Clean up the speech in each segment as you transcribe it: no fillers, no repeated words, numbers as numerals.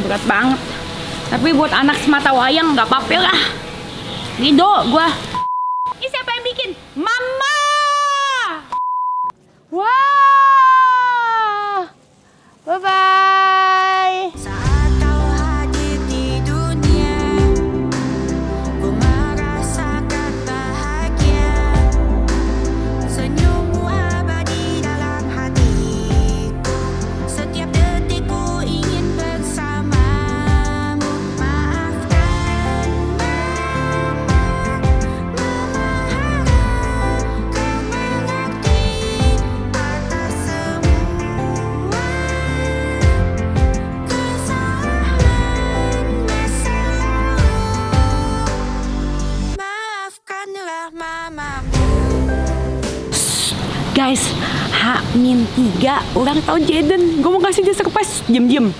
berat banget. Tapi buat anak semata wayang nggak apa-apa lah. Ridho gua. Ini siapa yang bikin? Mama! Wah! Bye-bye! Saat kau hadir di dunia, ku merasakan bahagia. Senyummu abadi dalam hatiku. Setiap detik ku ingin bersamamu. Maafkan Mama, kau mengerti atas semua kesalahan masa lalu. Maafkanlah mamamu. Guys, H-3 ulang tahun Jaden. Gue mau kasih dia surprise. Diam-diam.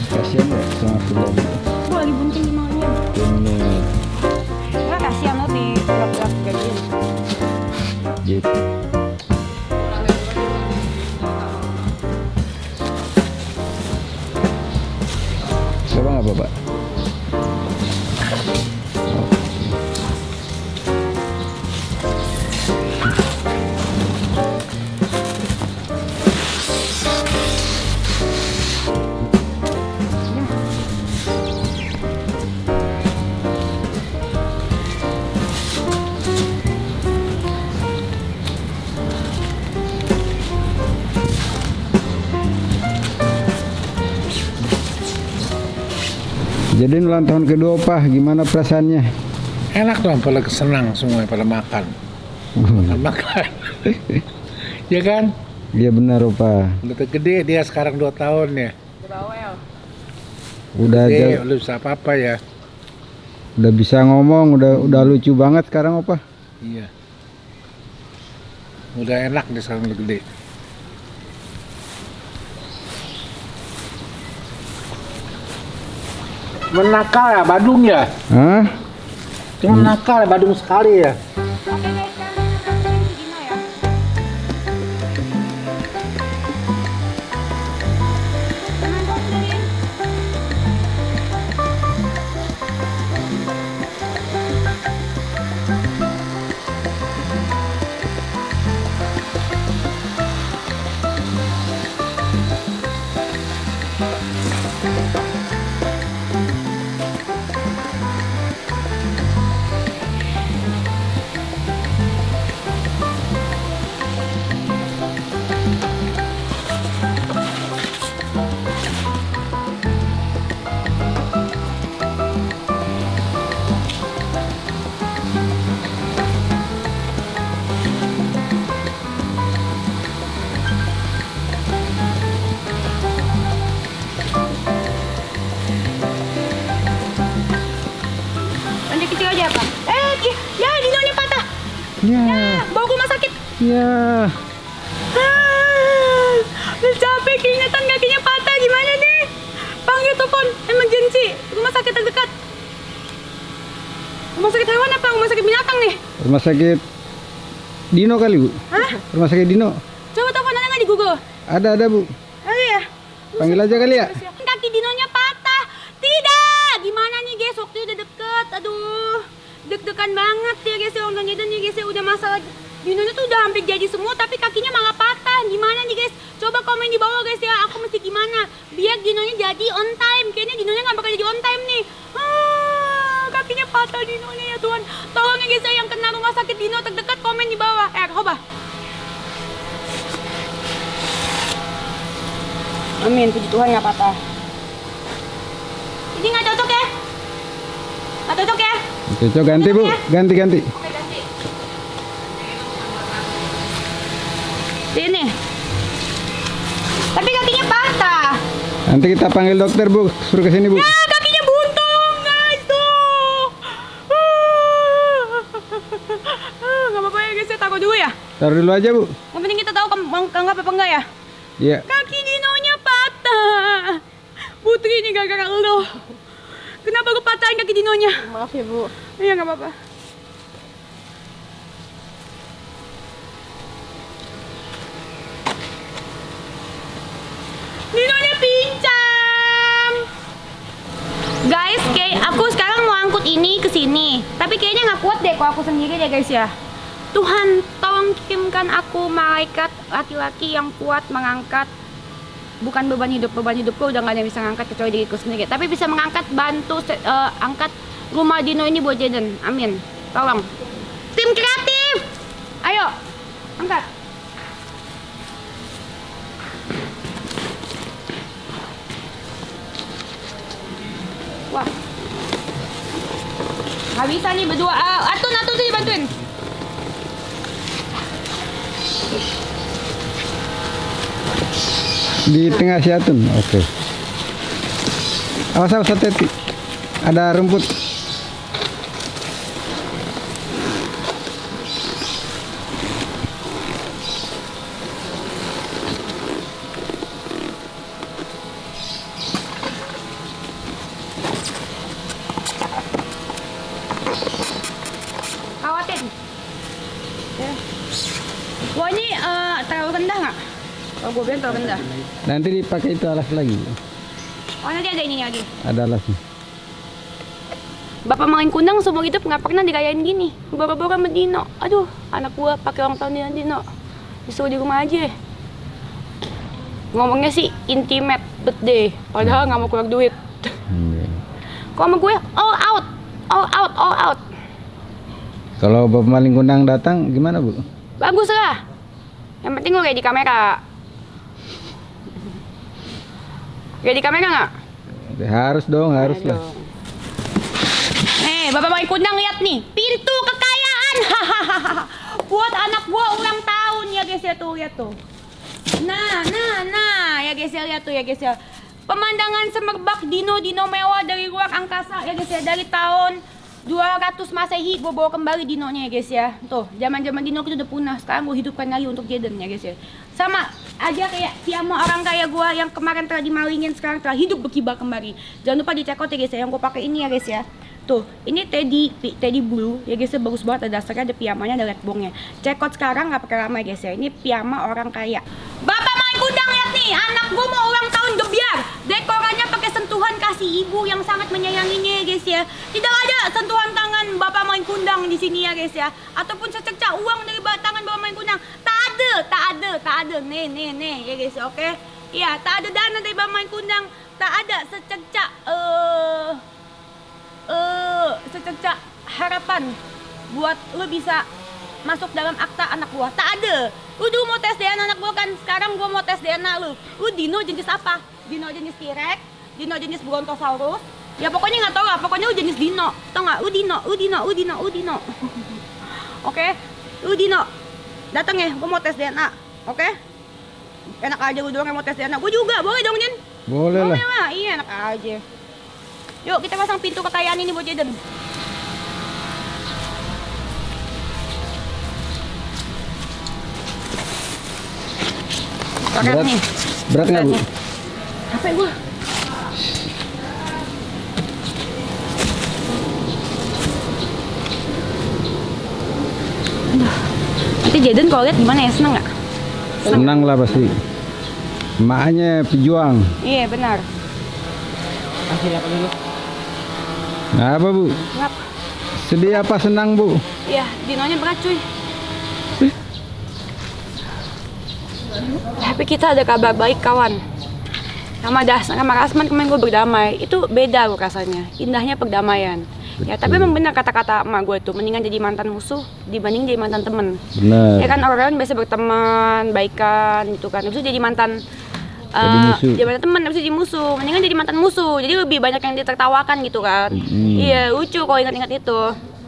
Kasihan ya sama keluarga. Boleh dibunting gimana? Ini Gue kasihan lo di gerak-gerak gajian. gitu. Siapa nggak bapak? Jadi ulang tahun kedua Pak, gimana perasaannya? Enak dong, pada senang semua, pada makan. Makan. Ya kan? Iya benar Opa. Udah gede dia sekarang 2 tahun ya. Udah Gede, aja, udah bisa apa-apa ya. udah bisa ngomong, udah lucu banget sekarang Opa. Iya. Udah enak dia sekarang udah gede. Menakal ya Badung ya? Hah? Cuma nakal ya Badung sekali ya. Oke guys, sekarang kita traktirin si Gino ya. Teman gue sendiri. Lanjut kecil aja apa? Ya Dinonya patah. Ya, Bawa ke rumah sakit. ya. Udah capek, keingetan kakinya patah. Gimana nih? Panggil telepon emergency. Rumah sakit terdekat. Rumah sakit hewan apa? Rumah sakit binatang nih? Rumah sakit Dino kali Bu? Hah? Rumah sakit Dino? Coba telepon ada nggak di Google? Ada Bu. Ada ya? Panggil aja kali ya. Kaki Dinonya patah. Tidak. Gimana nih guys? Waktu udah deket. Aduh. Deg-degan banget ya guys. Orang Jaden ya guys. Udah masalah Dinonya tuh udah hampir jadi semua. Tapi kakinya malah patah. Gimana nih guys? Coba komen di bawah guys ya. Aku mesti gimana? biar Dinonya jadi on time. Kayaknya Dinonya nggak bakal jadi on time nih. Kakinya patah Dinonya ya Tuhan. Tolong ya guys, yang kena rumah sakit Dino terdekat komen di bawah. Coba. Amin, puji Tuhan nggak patah. Ini nggak cocok ya? Nggak cocok ya? Cocok, ganti Bu, ganti. Oke, ganti. Sini. Tapi kakinya patah. Nanti kita panggil dokter Bu, suruh ke sini Bu. Kakinya buntung guys tuh. Nggak apa-apa ya guys, saya taruh dulu ya. Taruh dulu aja Bu. Yang penting kita tahu kanggap apa enggak ya. Iya. Kaki Dinonya patah. Putri ini gara-gara lo. Kenapa lu patahin kaki Dinonya? Maaf ya Bu. Iya nggak apa-apa. Dinonya pincang. Guys, kayak aku sekarang mau angkut ini ke sini. Tapi kayaknya nggak kuat deh kalau aku sendiri deh guys ya. Tuhan, tolong kirimkan aku malaikat laki-laki yang kuat mengangkat bukan beban hidupku udah nggak ada yang bisa ngangkat kecuali diriku sendiri, tapi bisa mengangkat bantu angkat rumah Dino ini buat Jaden. Amin. Tolong tim kreatif, ayo angkat. Wah, nggak bisa nih berdua. Atun tuh dibantuin. Di tengah si Atun. Oke. Awas hati-hati. Ada rumput. Khawatir. Wah ini terlalu rendah nggak? Kalau gue bilang terlalu rendah. Nanti dipakai itu alas lagi. Oh nanti ada ini lagi. Ada alasnya. Bapak main kundang seumur hidup nggak pernah dirayain gini. Boro-boro sama Dino. Aduh, anak gua pakai ulang tahun Dino. Disuruh di rumah aja. Ngomongnya sih intimate birthday, padahal nggak mau keluar duit. Kalau sama gue all out. Kalau Bapak Maling Kundang datang gimana Bu? Bagus lah. Yang penting lu kayak di kamera. Kayak di kamera nggak? Harus dong, harus lah. Bapak main kundang lihat nih, pintu kekayaan. Buat anak gua ulang tahun ya guys ya tuh, lihat tuh. Nah, ya guys ya, lihat tuh ya guys ya. Pemandangan semerbak Dino mewah dari luar angkasa ya guys ya, dari tahun 200 Masehi gua bawa kembali Dinonya ya guys ya. Tuh, zaman-zaman Dino itu udah punah, sekarang gua hidupkan lagi untuk Jaden ya guys ya. Sama aja kayak siapa orang kaya gua yang kemarin telah dimalingin, sekarang telah hidup berkibar kembali. Jangan lupa dicekot ya guys ya, yang gua pakai ini ya guys ya. Tuh, ini teddy blue ya guys ya, bagus banget, ada dasarnya, ada piyamanya, ada redbongnya. Cekot sekarang nggak pakai lama guys ya, ini piyama orang kaya. Bapak main kundang lihat nih, anak gua mau ulang tahun gebiar. Dekorannya pakai sentuhan kasih ibu yang sangat menyayanginya ya guys ya. Tidak ada sentuhan tangan Bapak main kundang di sini ya guys ya, ataupun secercah uang dari tangan Bapak main kundang. Tak ada. Nih ya guys ya, oke? Iya, tak ada dana dari Bapak main kundang, tak ada secercah secercah harapan buat lu bisa masuk dalam akta anak gua. Tak ada. Lu dulu mau tes DNA anak gua kan, sekarang gua mau tes DNA lu. Lu Dino jenis apa? Dino jenis T-Rex, Dino jenis Brontosaurus. Ya pokoknya nggak tahu lah, pokoknya lu jenis Dino. Tau nggak? Lu Dino. Oke? Lu Dino. Datang ya, gua mau tes DNA. Oke? Enak aja lu doang yang mau tes DNA. Gua juga, boleh dong, Jen? Boleh lah. Iya, enak aja. Yuk kita pasang pintu kekayaan ini buat Jaden. Berat, nih. berat nggak Bu? Apa gua? Nanti Jaden kalau lihat gimana ya, seneng nggak? Senang lah pasti. Makanya pejuang. Iya benar. Kasih apa dulu? Nah, apa Bu? Ngap. Sedih apa senang Bu? Iya, Dinonya berat cuy. Tapi kita ada kabar baik kawan. sama Rasman kemarin gue berdamai. Itu beda gue rasanya. Indahnya perdamaian. Ya, tapi emang benar kata-kata emak gue tuh, mendingan jadi mantan musuh dibanding jadi mantan temen. Benar. Ya kan orang-orang biasa berteman, baikan gitu kan. Habis itu jadi mantan Jadi musuh. jadi mantan teman, habis itu jadi musuh. Mendingan jadi mantan musuh. Jadi lebih banyak yang ditertawakan gitu kan. Iya, lucu kalau ingat-ingat itu.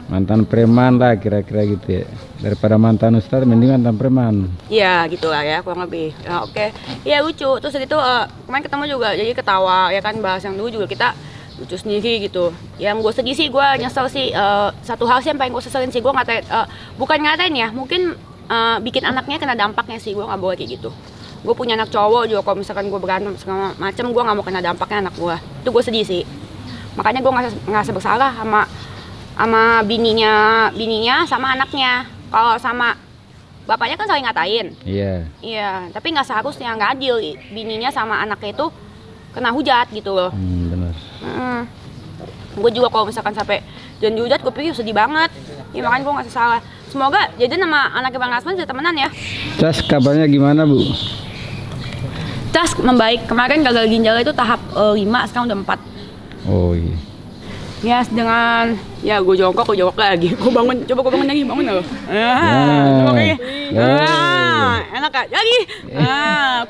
Mantan preman lah kira-kira gitu ya. Daripada mantan ustadz mending mantan preman. Iya gitu lah ya kurang lebih. Ya, oke. Iya lucu. Terus itu kemarin ketemu juga jadi ketawa ya kan, bahas yang dulu juga kita lucu sendiri gitu. Yang gue sedih sih, gue nyesel sih satu hal sih yang paling gue seselin sih, gue ngatain bukan ngatain ya, mungkin bikin anaknya kena dampaknya sih. Gue nggak boleh kayak gitu. Gue punya anak cowok juga, kalau misalkan gue berantem segala macem, gue nggak mau kena dampaknya anak gue. Itu gue sedih sih. Makanya gue ngerasa bersalah sama bininya sama anaknya. Kalau sama bapaknya kan saling ngatain. Iya. Iya, tapi nggak seharusnya, nggak adil bininya sama anaknya itu kena hujat gitu loh. Benar. Gue juga kalau misalkan sampai dan dihujat, gue pikir sedih banget. Ya makanya gue nggak salah. Semoga Jaden sama anaknya Bang Rasman bisa temenan ya. Cas kabarnya gimana Bu? Tas membaik. Kemarin gagal ginjal itu tahap 5, sekarang udah 4. Oh iya. Ya dengan ya gue jongkok lagi. Gue bangun, coba gue bangun lagi, bangun loh. Jongkok lagi. Enak kan? Lagi.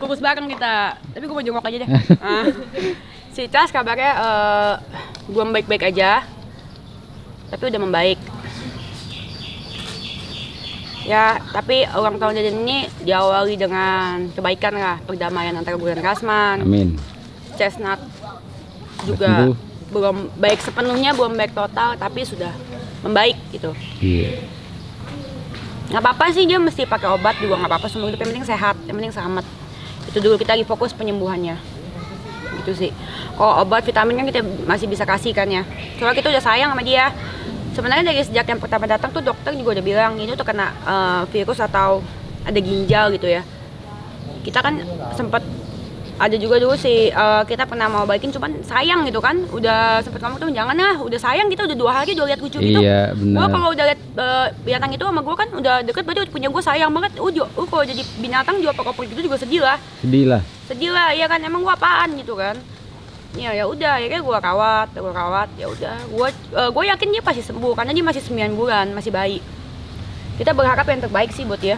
Kurus bareng kita. Tapi gue mau jongkok aja deh. Si Tas kabarnya belum baik-baik aja. Tapi udah membaik. Ya, tapi ulang tahun Jaden ini diawali dengan kebaikan lah, perdamaian antara gue dan Rasman. Amin. Chestnut juga belum baik sepenuhnya, belum baik total, tapi sudah membaik gitu. Iya. Nggak apa-apa sih, dia mesti pakai obat juga nggak apa-apa, semua hidup yang penting sehat, yang penting selamat. Itu dulu, kita lagi fokus penyembuhannya. Gitu sih. Kalau obat vitamin kan kita masih bisa kasih kan ya. Soalnya kita udah sayang sama dia. Sebenarnya dari sejak yang pertama datang tuh dokter juga udah bilang ini tuh kena virus atau ada ginjal gitu ya. Kita kan sempat ada juga dulu sih kita pernah mau baikin, cuman sayang gitu kan. Udah sempet ngomong tuh jangan lah, udah sayang, kita udah 2 hari udah lihat lucu gitu. Iya benar. Gua kalau udah lihat binatang itu sama gue kan udah deket, berarti punya gue sayang banget. Kalau jadi binatang juga apa gitu juga sedih lah. Sedih lah, ya kan, emang gue apaan gitu kan. Ya udah, ya kayak gue rawat, ya udah. Gue yakin dia pasti sembuh karena dia masih 9 bulan, masih bayi. Kita berharap yang terbaik sih buat dia.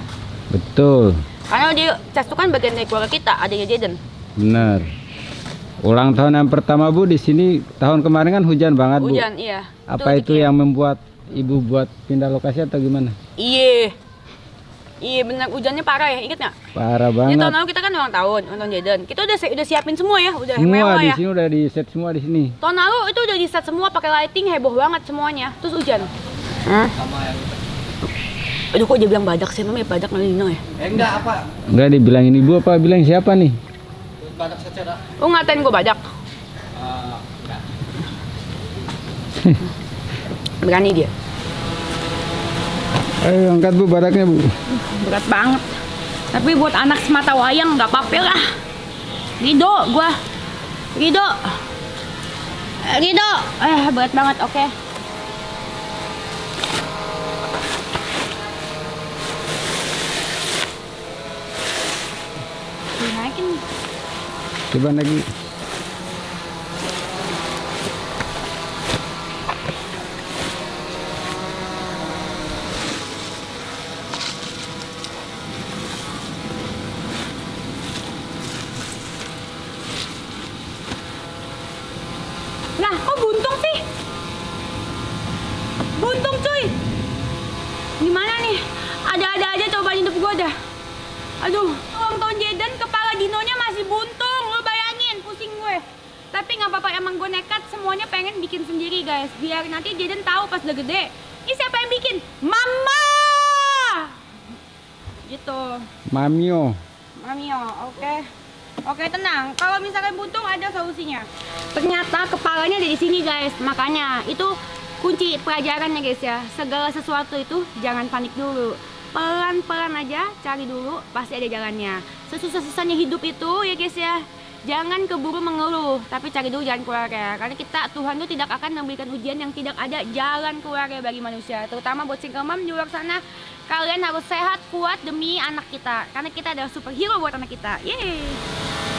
Betul. Karena dia Cas itu kan bagian dari keluarga kita, adanya Jaden. Benar. Ulang tahun yang pertama Bu di sini tahun kemarin kan hujan banget Bu. Hujan, iya. Apa itu yang membuat Ibu buat pindah lokasi atau gimana? Iya benar, hujannya parah ya, inget nggak? Parah Ya banget. tahun lalu kita kan ulang tahun Jaden. Kita udah siapin semua ya, udah Semua mewah di ya. sini udah di set semua di sini. Tahun lalu itu udah di set semua, pakai lighting, heboh banget semuanya. Terus hujan. Aduh, kok dia bilang badak sih, namanya badak Nino ya? Enggak dibilangin Ibu apa bilang siapa nih? Lu ngatain gue badak? Berani dia. Ayo angkat Bu badaknya Bu. Berat banget. Tapi buat anak semata wayang nggak apa-apa lah. Rido, gua. Rido. Berat banget, oke. Naikin. Coba lagi. Lah, kok buntung sih? Buntung cuy. Gimana nih? Ada-ada aja cobaan hidup gua dah. Aduh, ulang tahun Jaden kepala dinonya masih buntung. Lo bayangin, pusing gue. Tapi nggak apa-apa, emang gue nekat, semuanya pengen bikin sendiri guys. Biar nanti Jaden tahu pas udah gede. Ini siapa yang bikin? Mama! Gitu. Mamio. Oke. Oke, tenang. Kalau misalkan buntung ada solusinya. Ternyata kepalanya ada di sini, guys. Makanya itu kunci pelajarannya, guys ya. Segala sesuatu itu jangan panik dulu. Pelan-pelan aja, cari dulu, pasti ada jalannya. Sesusah-susahnya hidup itu ya, guys ya. Jangan keburu mengeluh, tapi cari dulu jalan keluarnya. Karena Tuhan itu tidak akan memberikan ujian yang tidak ada jalan keluarnya bagi manusia. Terutama buat single mom di luar sana. Kalian harus sehat, kuat demi anak kita. Karena kita adalah superhero buat anak kita. Yeay.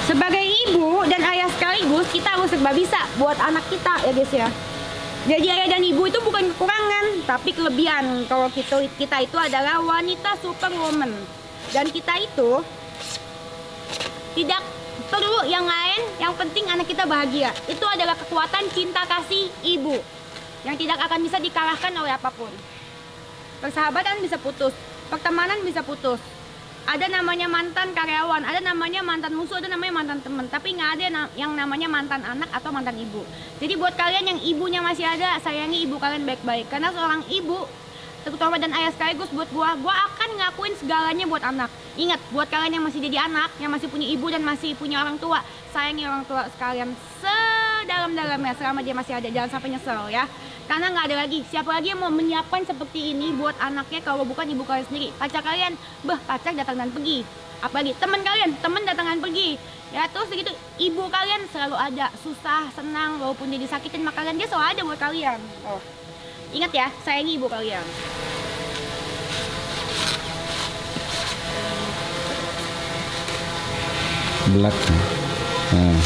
sebagai ibu dan ayah sekaligus kita harus serba bisa buat anak kita ya guys ya. Jadi ayah dan ibu itu bukan kekurangan, tapi kelebihan. Kalau kita itu adalah wanita superwoman. Dan kita itu tidak perlu yang lain, yang penting anak kita bahagia. Itu adalah kekuatan cinta kasih ibu yang tidak akan bisa dikalahkan oleh apapun. Persahabatan bisa putus, pertemanan bisa putus. Ada namanya mantan karyawan, ada namanya mantan musuh, ada namanya mantan teman. Tapi nggak ada yang namanya mantan anak atau mantan ibu. Jadi buat kalian yang ibunya masih ada, sayangi ibu kalian baik-baik. Karena seorang ibu, terutama dan ayah sekaligus buat gua akan ngelakuin segalanya buat anak. Ingat, buat kalian yang masih jadi anak, yang masih punya ibu dan masih punya orang tua, sayangi orang tua sekalian sedalam-dalamnya selama dia masih ada. Jangan sampai nyesel ya. Karena nggak ada lagi, siapa lagi yang mau menyiapkan seperti ini buat anaknya kalau bukan ibu kalian sendiri. Pacar kalian, pacar datang dan pergi. Apalagi teman kalian, teman datang dan pergi. Ya terus begitu, ibu kalian selalu ada, susah, senang, walaupun dia disakitin sama kalian, dia selalu ada buat kalian. Oh. Ingat ya, sayangi ibu kalian. Belak. Nah.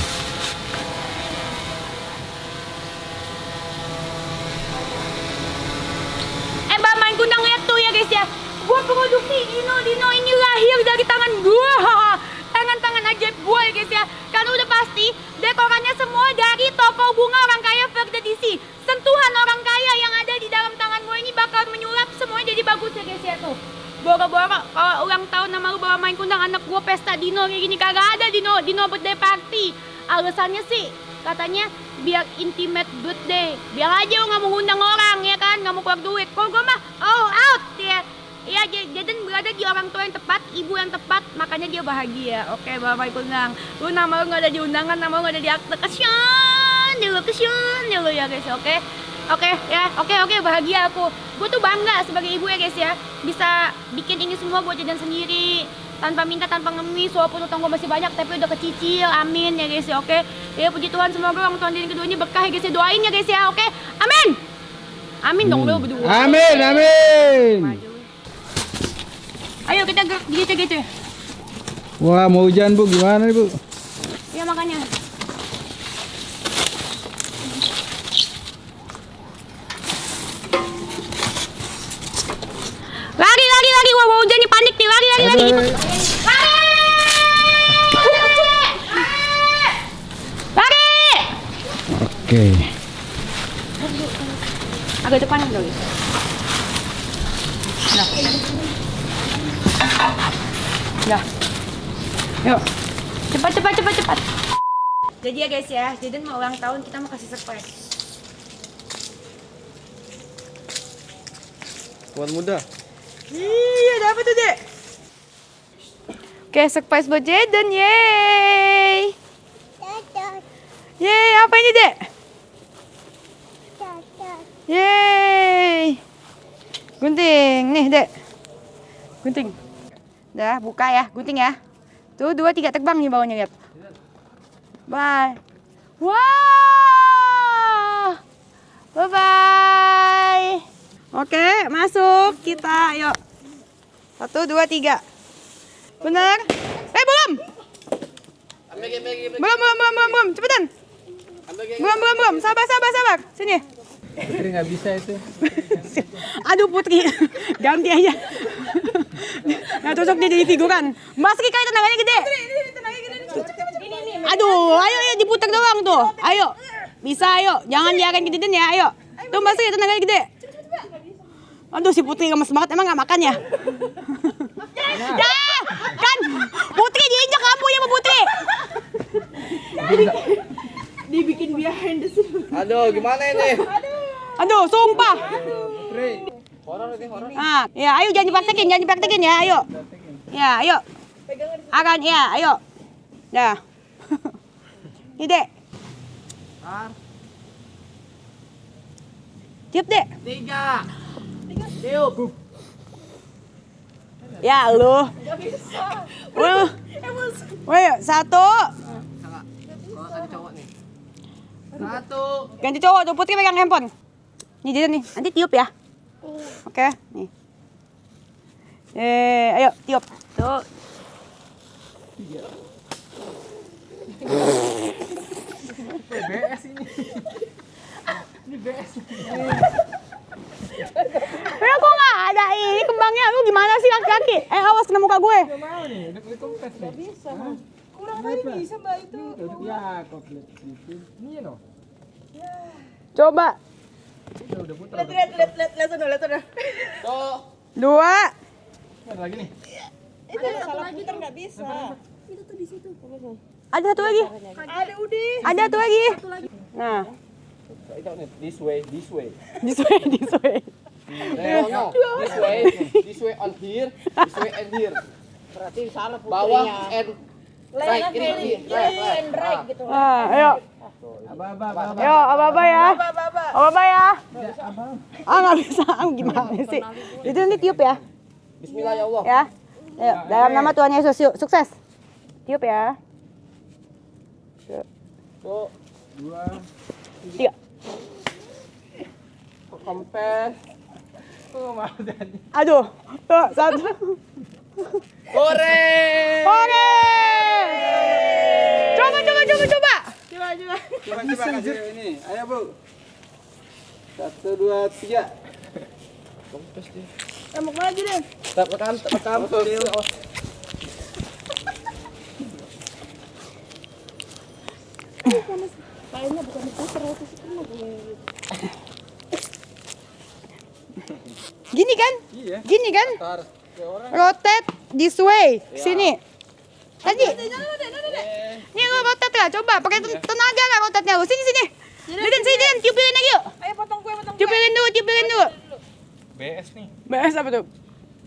Main kundang lihat tuh ya guys ya. Gua produksi Dino ini lahir dari tangan gua. Tangan-tangan ajaib gua ya guys ya. Karena udah pasti dekorannya semua dari toko bunga orang kaya Firda DC. Sentuhan orang kaya yang ada di dalam tangan gua ini bakal menyulap semuanya jadi bagus ya guys ya tuh. Boro-boro kalau ulang tahun nama lu bawa main kundang anak gua pesta Dino kayak gini, kagak ada Dino birthday party. Alasannya sih katanya biar intimate birthday, biar aja lu nggak mau ngundang orang ya kan, nggak mau keluar duit. Kalau gue mah all out ya. Ya Jaden berada di orang tua yang tepat, ibu yang tepat, makanya dia bahagia. Oke, Bapak Kundang, lu nama lu nggak ada di undangan, nama lu nggak ada di akte, kasian dulu ya guys. Oke, bahagia aku. Gue tuh bangga sebagai ibu ya guys ya, bisa bikin ini semua buat Jaden sendiri. Tanpa minta, tanpa ngemis, walaupun utang gue masih banyak, tapi udah kecicil, amin ya guys ya, oke. Ya puji Tuhan, semoga orang Tuhan Jaden kedua ini berkah ya guys ya, doain ya guys ya, oke. Amin. Amin dong lo berdua. Amin. Ayo kita gerak gitu. Wah, mau hujan Bu, gimana Bu? Ya makanya. Lari, wah mau hujan nih, panik nih, lari. Lari. Oke. Agak depan dulu. Dah. Yuk. Cepat. Jadi ya guys ya, Jaden mau ulang tahun, kita mau kasih surprise. Buat muda. Iya, dapat tuh, Dek. Oke, surprise buat Jaden, yeay. Yeay, apa ini, Dek? Yeay. Gunting, nih, Dek. Gunting. Dah, buka ya, gunting ya. Tuh, 2, 3 terbang nih bawahnya, lihat. Bye. Wah. Bye-bye. Oke, masuk kita, yuk. 1, 2, 3. Bener? Belum. Belum. Cepetan. Belum. Sabar. Sini. Putri nggak bisa itu. Aduh Putri, ganti aja. Nah cocok dia jadi figuran. Mas Rika tenaganya gede. Aduh, ayo diputar doang tuh. Ayo, bisa ayo. Jangan diarahin gedein ya, ayo. Tuh Mas Rika tenaganya gede. Aduh si Putri gemes banget, emang nggak makan ya? Ya, kan Putri diinjak lampunya sama Putri. Dibikin behind the scene. Aduh, gimana ini? Aduh, sumpah. Horor ini, horor. Ah, ya, ayo jangan dipraktekin ya, ayo. Ya, ayo. Akan ya, ayo. Dah. Ini, Dek. Tiup, Dek. 3. Tiup. Ya, lu. Woi, 1. Kalau tadi cowok nih. 1. Ganti cowok tuh, Putri pegang handphone. Nih jadi nih, nanti tiup ya. Oke, nih. Ayo tiup. Tuh. BS ini. Ini BS. Ya kok nggak ada ini kembangnya? Lu gimana sih laki-laki? Awas kena muka gue. Gak mau nih, udah beli kompres nih. Bisa, Mas. Kurang kali bisa, Mbak, itu. Ya, komplit gitu. Ini no. Coba. Udah putar. Lihat sana. Tuh. 2. Ada lagi nih. Itu salah putar nggak bisa. Ada satu lagi. Ada udah. Ada satu lagi. Nah, Itu nih, this way. this way. No. This way on here, this way and here. Berarti salah Bawah putarnya. and right. Ini right. gitu. Nah, ayo. Aba. Yo, apa-apa ya. Apa-apa ya. Nggak bisa. Gimana sih? Itu nanti tiup ya. Bismillah ya Allah. Ya. Ayo, dalam nama Tuhan Yesus, yuk. Sukses. Tiup ya. Tuh, 3. kompres. Tuh, mau jadi. Aduh. Tuh, 1. Hore! Oke. Coba. Coba kasih ini. Ayo, Bu. 1 2 3. Kompres dia. Mau lagi deh. Rekam. Gini kan? Iya. Gini kan? Tar. Ya orang. Rotate this way. Sini. Tadi. Nih lu rotate ya. Coba pakai tenaga lah rotate-nya lu. Sini. Deden, tiupin lagi yuk. Ayo potong kue. Tiupin dulu. BS nih. Bahas apa tuh?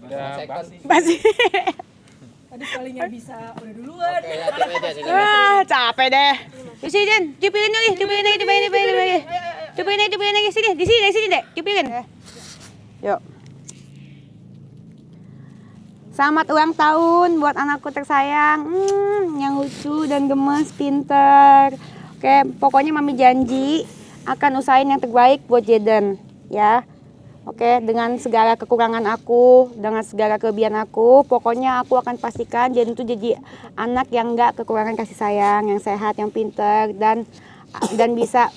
Udah basi. Masih. Tadi sekali nggak bisa, udah duluan. Oke, ya, Capek deh. Di sini, Den. Tiupin lagi. Tiupin lagi. Sini, di sini deh. Tiupin. Yuk. Selamat ulang tahun buat anakku tersayang. Yang lucu dan gemes, pinter. Oke, pokoknya Mami janji akan usahain yang terbaik buat Jaden, ya. Oke, dengan segala kekurangan aku, dengan segala kelebihan aku, pokoknya aku akan pastikan Jaden itu jadi anak yang enggak kekurangan kasih sayang, yang sehat, yang pinter, dan bisa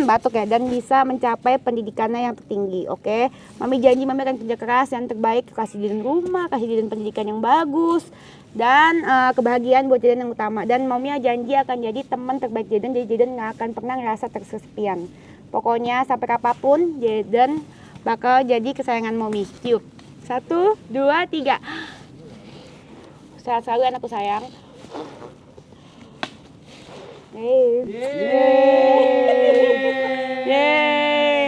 batuk ya, dan bisa mencapai pendidikannya yang tertinggi. Oke, Mami janji Mami akan kerja keras yang terbaik, kasih Jaden rumah, kasih Jaden pendidikan yang bagus, dan kebahagiaan buat Jaden yang utama. Dan Mami janji akan jadi teman terbaik Jaden, jadi Jaden nggak akan pernah ngerasa terkesepian. Pokoknya sampai kapanpun Jaden bakal jadi kesayangan Mami. Tiup. 1 2 3. Sehat selalu anakku sayang. Yeay.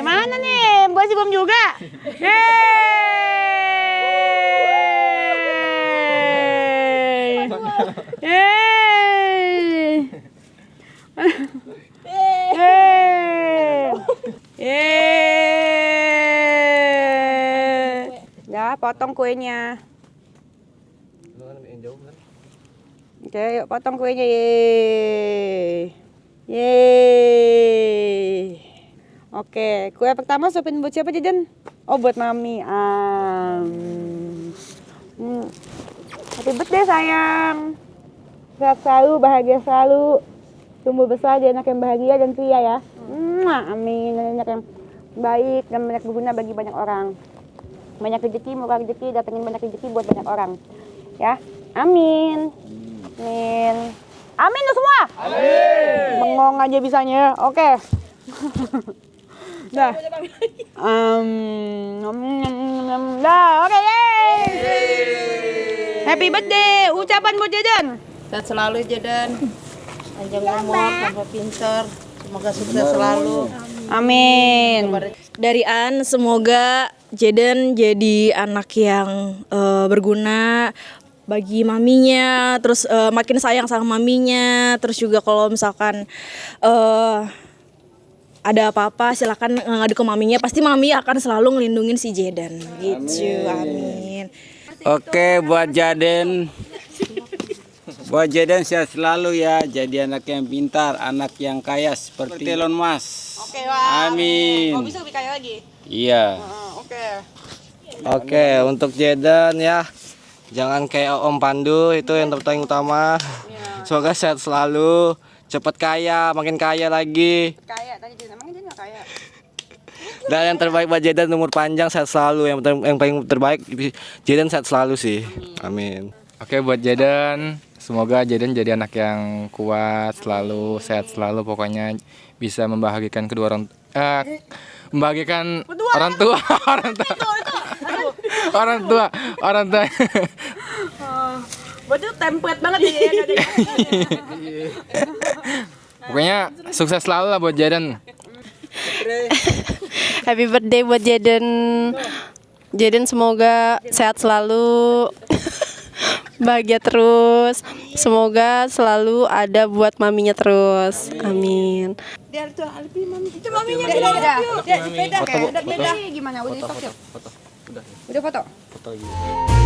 Mana nih? Masih belum juga. Ya, potong kuenya. Oke, yuk potong kuenya. Yeay. Oke, kue pertama siapin buat siapa, Jaden? Oh, buat Mami. Happy birthday, sayang. Sehat selalu, bahagia selalu. Tumbuh besar jadi anak yang bahagia dan ceria ya. Amin. Dan anak yang baik dan banyak berguna bagi banyak orang. Banyak rezeki, murah rezeki, datengin banyak rezeki buat banyak orang. Ya, amin. Amin. Amin tuh semua. Amin. Bengong aja bisanya. Oke. Dah. Dah, oke, yeay. Happy birthday. Ucapan buat Jaden. Sehat selalu, Jaden. Panjang umur, tambah pinter. Semoga sukses selalu. Amin. Dari An, semoga Jaden jadi anak yang berguna bagi maminya, terus makin sayang sama maminya, terus juga kalau misalkan ada apa-apa silakan ngadu ke maminya, pasti mami akan selalu ngelindungin si Jaden gitu. Amin. Oke, buat Jaden. Buat Jaden sehat selalu ya, jadi anak yang pintar, anak yang kaya seperti Elon Musk. Oke, wah. Amin. Kalau bisa lebih kaya lagi. Iya. Oke. Oke, untuk Jaden ya, jangan kayak Om Pandu, itu yang terpenting utama. Ya. Semoga sehat selalu, cepat kaya, makin kaya lagi. Kaya tadi Jaden, emang Jaden nggak kaya? Dan yang terbaik buat Jaden umur panjang, sehat selalu. Yang paling terbaik Jaden sehat selalu sih. Amin. Oke, buat Jaden, semoga Jaden jadi anak yang kuat, selalu sehat selalu, pokoknya bisa membahagiakan kedua membahagiakan orang tua, orang tua. Berarti template banget ya. Pokoknya sukses selalu lah buat Jaden. Happy birthday buat Jaden. Jaden semoga sehat selalu, bahagia terus. Semoga selalu ada buat maminya terus. Amin. Itu maminya dia sepeda kayak udah beda. Gimana? Udah foto? Udah foto? Foto gitu.